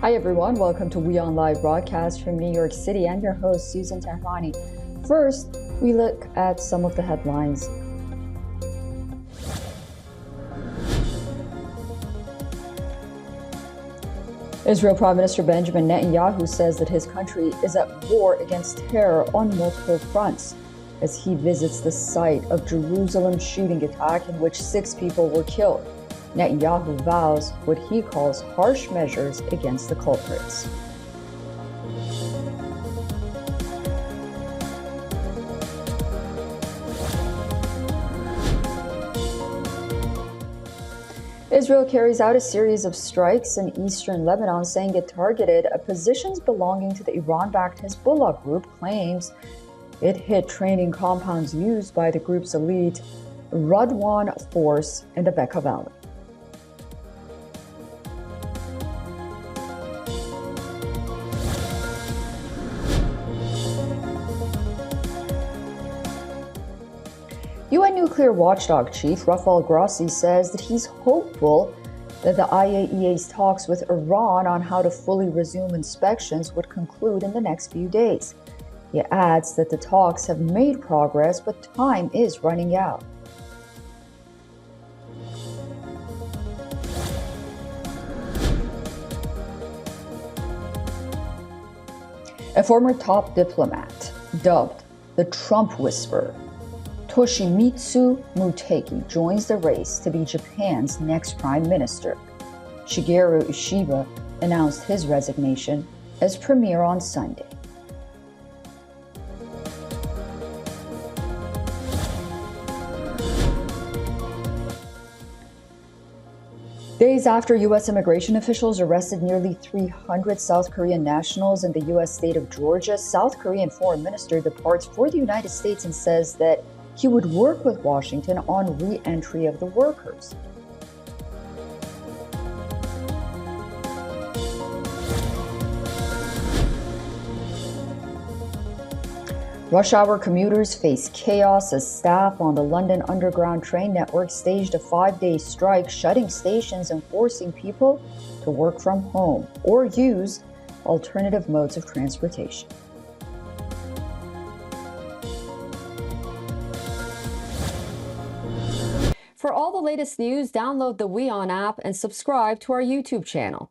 Hi everyone, welcome to WION Live broadcast from New York City. I'm your host, Susan Tehrani. First, we look at some of the headlines. Israel Prime Minister Benjamin Netanyahu says that his country is at war against terror on multiple fronts as he visits the site of Jerusalem shooting attack in which 6 people were killed. Netanyahu vows what he calls harsh measures against the culprits. Israel carries out a series of strikes in eastern Lebanon, saying it targeted positions belonging to the Iran-backed Hezbollah group, claims it hit training compounds used by the group's elite Radwan force in the Bekaa Valley. UN nuclear watchdog chief Rafael Grossi says that he's hopeful that the IAEA's talks with Iran on how to fully resume inspections would conclude in the next few days. He adds that the talks have made progress, but time is running out. A former top diplomat, dubbed the Trump Whisperer, Toshimitsu Motegi joins the race to be Japan's next prime minister. Shigeru Ishiba announced his resignation as premier on Sunday. Days after U.S. immigration officials arrested nearly 300 South Korean nationals in the U.S. state of Georgia, South Korean foreign minister departs for the United States and says that he would work with Washington on re-entry of the workers. Rush hour commuters face chaos as staff on the London Underground train network staged a 5-day strike, shutting stations and forcing people to work from home or use alternative modes of transportation. For all the latest news, download the WION app and subscribe to our YouTube channel.